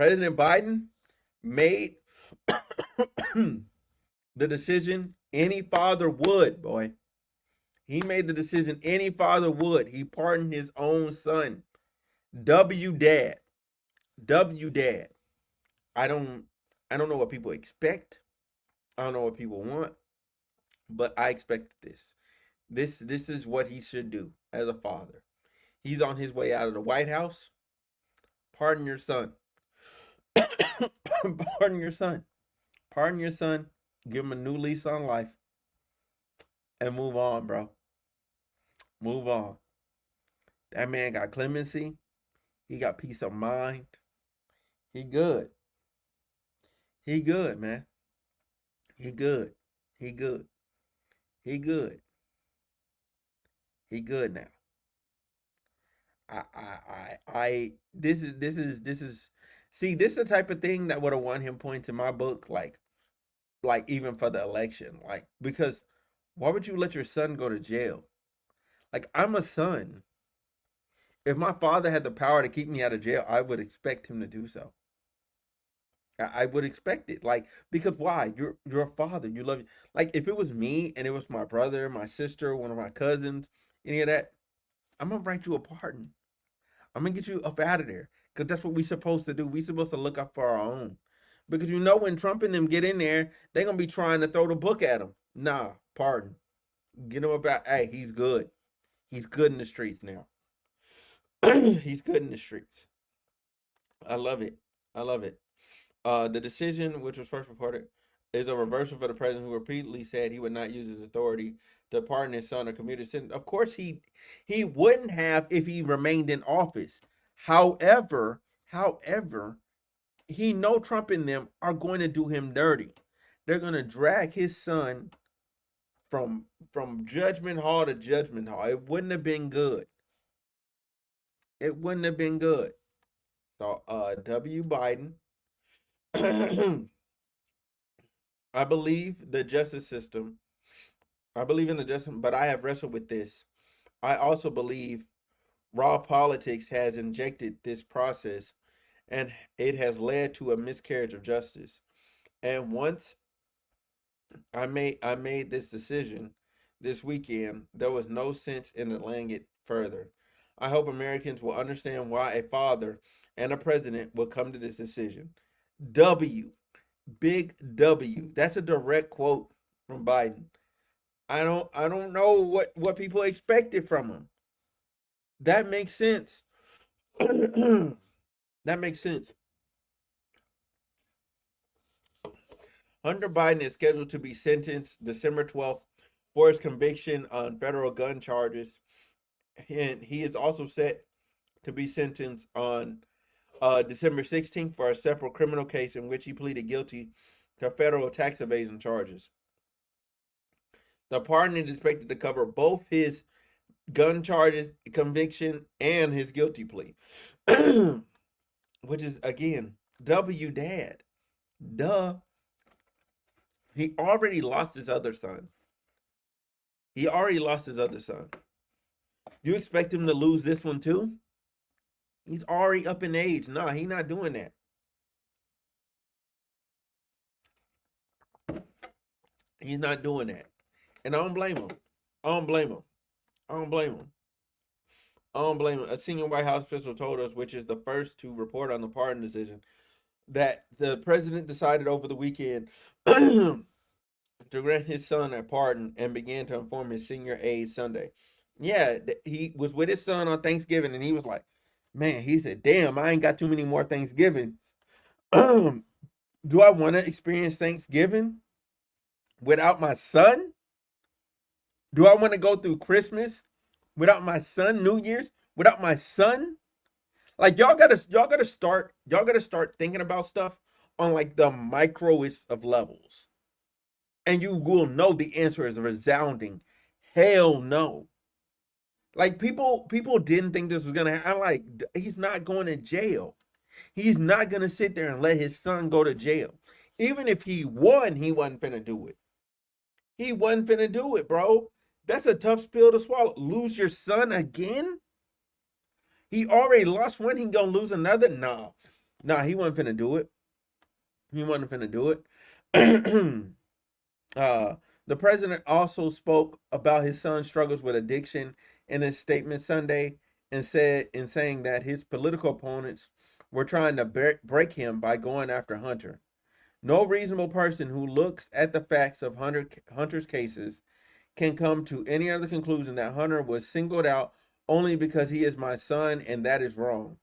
President Biden made the decision any father would, boy. He made the decision any father would. He pardoned his own son. W dad. W dad. I don't I don't know what people expect. I don't know what people want, but I expect this. This is what he should do as a father. He's on his way out of the White House. Pardon your son. Pardon your son. Pardon your son. Give him a new lease on life and move on, bro. Move on. That man got clemency. He got peace of mind. He good. He good, man. He good. He good. He good. He good now. This is see, this is the type of thing that would have won him points in my book, like even for the election. Like, because why would you let your son go to jail? Like, I'm a son. If my father had the power to keep me out of jail, I would expect him to do so. I would expect it. Like, because why? You're a father. You love, like, if it was me and it was my brother, my sister, one of my cousins, any of that, I'm gonna write you a pardon. I'm gonna get you up out of there. Cause that's what we supposed to do. We supposed to look out for our own. Because you know when Trump and them get in there, they're gonna be trying to throw the book at him. Nah, pardon. Get him about, hey, he's good. He's good in the streets now. He's good in the streets. I love it. I love it. The decision, which was first reported, is a reversal for the president who repeatedly said he would not use his authority to pardon his son or commute a sentence. Of course, he wouldn't have if he remained in office. However, he know Trump and them are going to do him dirty. They're going to drag his son from judgment hall to judgment hall. It wouldn't have been good. It wouldn't have been good. So, W. Biden. I believe the justice system. I believe in the justice, but I have wrestled with this. I also believe raw politics has injected this process and it has led to a miscarriage of justice. And once I made this decision this weekend, there was no sense in delaying it further. I hope Americans will understand why a father and a president will come to this decision. W, big W. That's a direct quote from Biden. I don't know what people expected from him. That makes sense. That makes sense. Hunter Biden is scheduled to be sentenced December 12th for his conviction on federal gun charges. And he is also set to be sentenced on December 16th for a separate criminal case in which he pleaded guilty to federal tax evasion charges. The pardon is expected to cover both his gun charges, conviction, and his guilty plea. Which is, again, W dad. Duh. He already lost his other son. He already lost his other son. You expect him to lose this one too? He's already up in age. Nah, he not doing that. He's not doing that. And I don't blame him. I don't blame him. I don't blame him. I don't blame him. A senior White House official told us, which is the first to report on the pardon decision, that the president decided over the weekend to grant his son a pardon and began to inform his senior aide Sunday. Yeah, he was with his son on Thanksgiving and he was like, man, he said, damn, I ain't got too many more Thanksgiving. Do I want to experience Thanksgiving without my son? Do I want to go through Christmas without my son, New Year's without my son? Like, y'all gotta start thinking about stuff on like the microest of levels. And you will know the answer is a resounding hell no. Like, people didn't think this was gonna happen. I'm like, he's not going to jail. He's not gonna sit there and let his son go to jail. Even if he won, he wasn't finna do it. He wasn't finna do it, bro. That's a tough pill to swallow. Lose your son again? He already lost one. He gonna lose another? Nah. Nah, he wasn't finna do it. He wasn't finna do it. uh, the president also spoke about his son's struggles with addiction in his statement Sunday, and said in saying that his political opponents were trying to break him by going after Hunter. No reasonable person who looks at the facts of Hunter's cases can come to any other conclusion that Hunter was singled out only because he is my son, and that is wrong.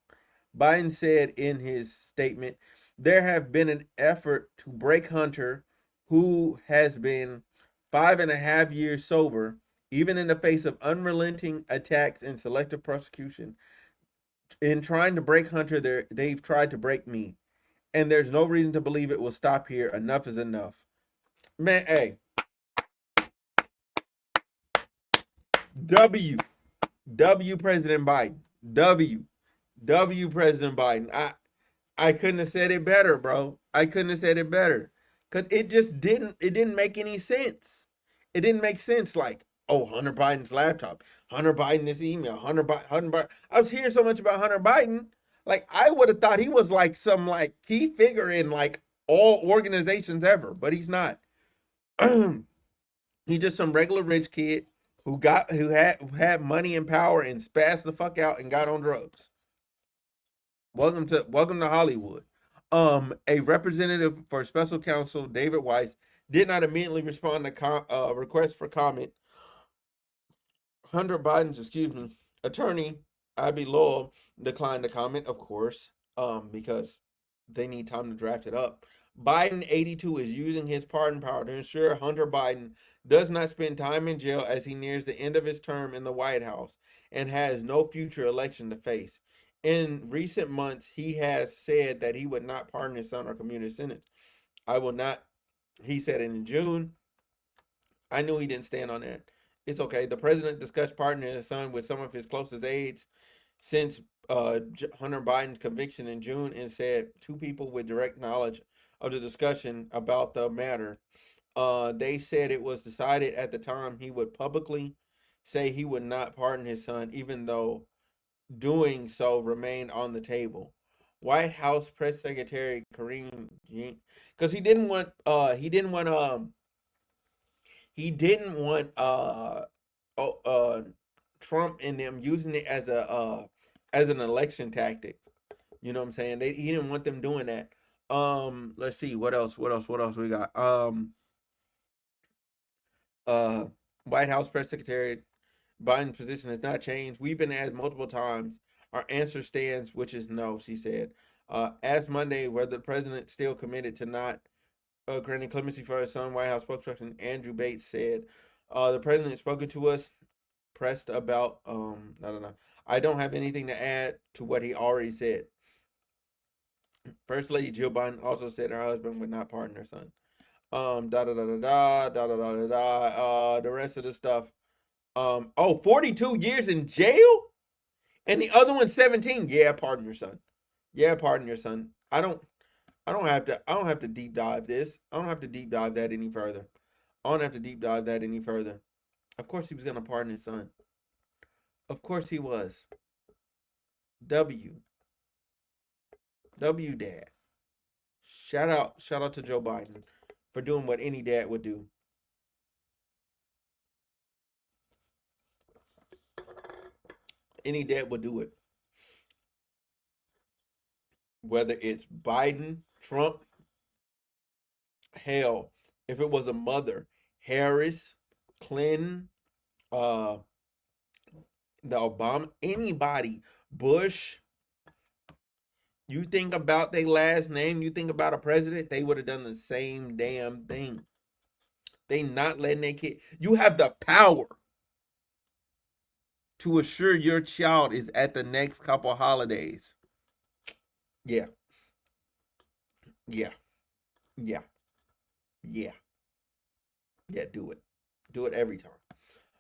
Biden said in his statement, there have been an effort to break Hunter, who has been 5.5 years sober, even in the face of unrelenting attacks and selective prosecution. In trying to break Hunter, they've tried to break me. And there's no reason to believe it will stop here. Enough is enough. Man, hey, W. W President Biden. W. W President Biden. I couldn't have said it better, bro. I couldn't have said it better. Cause it didn't make any sense. It didn't make sense like, oh, Hunter Biden's laptop, Hunter Biden's email, Hunter Biden. I was hearing so much about Hunter Biden. Like I would have thought he was like some like key figure in like all organizations ever, but he's not. He's just some regular rich kid who had money and power and spazzed the fuck out and got on drugs. Welcome to Hollywood. A representative for special counsel David Weiss did not immediately respond to requests for comment. Hunter Biden's, attorney Abby Lowell declined to comment, of course, because they need time to draft it up. Biden 82 is using his pardon power to ensure Hunter Biden does not spend time in jail as he nears the end of his term in the White House and has no future election to face. In recent months, he has said that he would not pardon his son or commute his sentence. I will not, he said in June. I knew he didn't stand on that. It's okay. The president discussed pardoning his son with some of his closest aides since Hunter Biden's conviction in June, and said two people with direct knowledge of the discussion about the matter. They said it was decided at the time he would publicly say he would not pardon his son, even though doing so remained on the table. White House Press Secretary Kareem, because he didn't want oh, Trump and them using it as an election tactic. You know what I'm saying? He didn't want them doing that. Let's see what else. What else we got? Uh, White House press secretary, Biden's position has not changed. We've been asked multiple times. Our answer stands, which is no. She said. Asked Monday whether the president still committed to not granting clemency for his son. White House spokesperson Andrew Bates said, "The president has spoken to us, pressed about I don't know. I don't have anything to add to what he already said." First Lady Jill Biden also said her husband would not pardon her son. Da da da da da da da da da da. The rest of the stuff. 42 years in jail, and the other one 17. Yeah, pardon your son. Yeah, pardon your son. I don't have to deep dive this. I don't have to deep dive that any further. I don't have to deep dive that any further. Of course he was gonna pardon his son. Of course he was. W. W dad. Shout out to Joe Biden for doing what any dad would do. Any dad would do it. Whether it's Biden, Trump, hell, if it was a mother, Harris, Clinton, uh, the Obama, anybody, Bush, you think about their last name, you think about a president, they would have done the same damn thing. They not letting their kid. You have the power to assure your child is at the next couple holidays. Yeah, yeah, yeah, yeah, yeah. Do it. Do it every time.